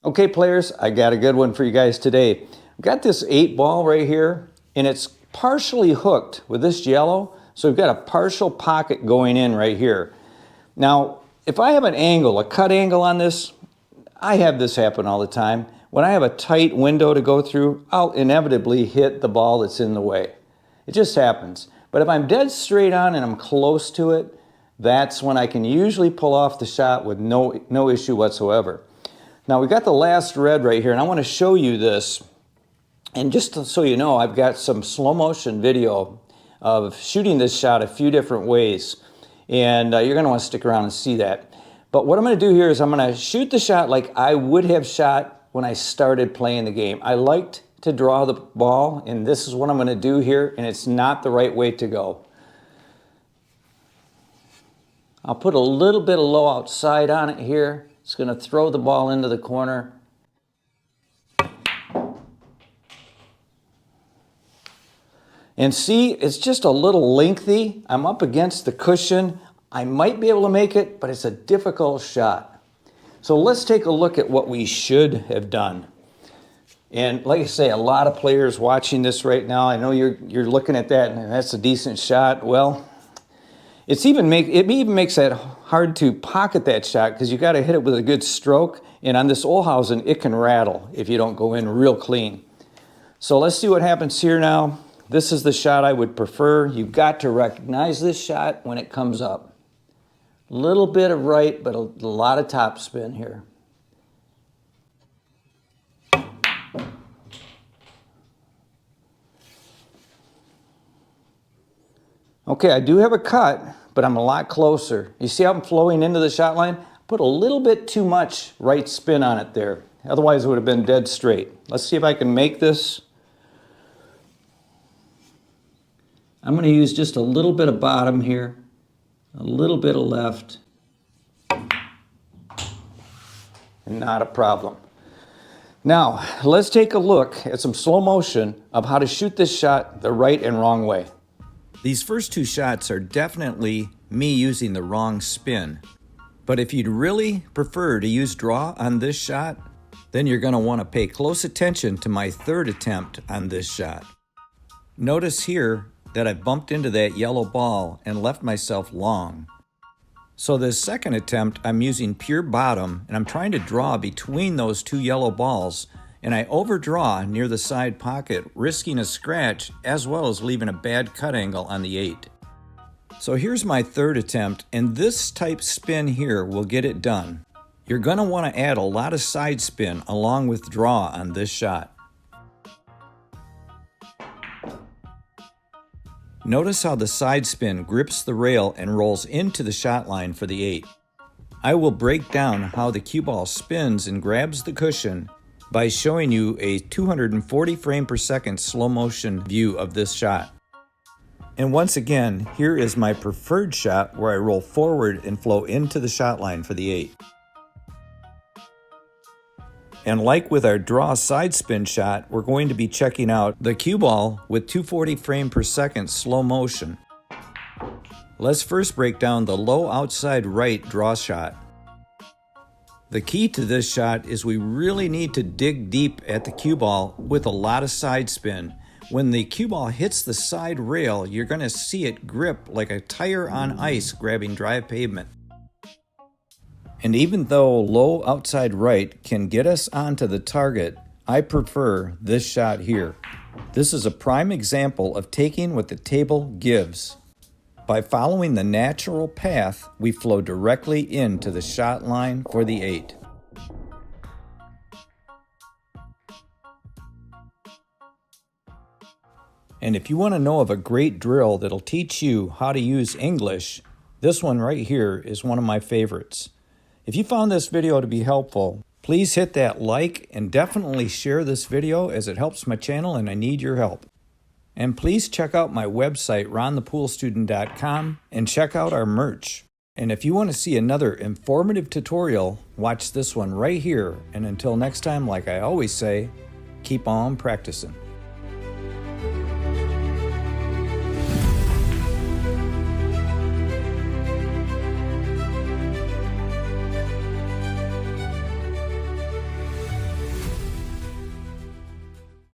Okay, players, I got a good one for you guys today. I've got this 8-ball right here, and it's partially hooked with this yellow, so we've got a partial pocket going in right here. Now, if I have an angle, a cut angle on this, I have this happen all the time. When I have a tight window to go through, I'll inevitably hit the ball that's in the way. It just happens. But if I'm dead straight on and I'm close to it, that's when I can usually pull off the shot with no issue whatsoever. Now we've got the last red right here, and I want to show you this. And just so you know, I've got some slow motion video of shooting this shot a few different ways. And you're going to want to stick around and see that. But what I'm going to do here is I'm going to shoot the shot like I would have shot when I started playing the game. I liked to draw the ball, and this is what I'm going to do here, and it's not the right way to go. I'll put a little bit of low outside on it here. It's going to throw the ball into the corner. And see, it's just a little lengthy. I'm up against the cushion. I might be able to make it, but it's a difficult shot. So let's take a look at what we should have done. And like I say, a lot of players watching this right now, I know you're looking at that and that's a decent shot. Well, it even makes that hard to pocket that shot because you got to hit it with a good stroke. And on this Olhausen, it can rattle if you don't go in real clean. So let's see what happens here now. This is the shot I would prefer. You've got to recognize this shot when it comes up. A little bit of right, but a lot of top spin here. Okay, I do have a cut, but I'm a lot closer. You see how I'm flowing into the shot line? Put a little bit too much right spin on it there. Otherwise, it would have been dead straight. Let's see if I can make this. I'm going to use just a little bit of bottom here, a little bit of left, and not a problem. Now, let's take a look at some slow motion of how to shoot this shot the right and wrong way. These first two shots are definitely me using the wrong spin. But if you'd really prefer to use draw on this shot, then you're going to want to pay close attention to my third attempt on this shot. Notice here that I bumped into that yellow ball and left myself long. So this second attempt, I'm using pure bottom and I'm trying to draw between those two yellow balls, and I overdraw near the side pocket, risking a scratch as well as leaving a bad cut angle on the 8. So here's my third attempt, and this type spin here will get it done. You're going to want to add a lot of side spin along with draw on this shot. Notice how the side spin grips the rail and rolls into the shot line for the 8. I will break down how the cue ball spins and grabs the cushion by showing you a 240 frame per second slow motion view of this shot. And once again, here is my preferred shot where I roll forward and flow into the shot line for the 8. And like with our draw side spin shot, we're going to be checking out the cue ball with 240 frame per second slow motion. Let's first break down the low outside right draw shot. The key to this shot is we really need to dig deep at the cue ball with a lot of side spin. When the cue ball hits the side rail, you're going to see it grip like a tire on ice grabbing dry pavement. And even though low outside right can get us onto the target, I prefer this shot here. This is a prime example of taking what the table gives. By following the natural path, we flow directly into the shot line for the 8. And if you want to know of a great drill that'll teach you how to use English, this one right here is one of my favorites. If you found this video to be helpful, please hit that like and definitely share this video as it helps my channel and I need your help. And please check out my website, ronthepoolstudent.com, and check out our merch. And if you want to see another informative tutorial, watch this one right here. And until next time, like I always say, keep on practicing.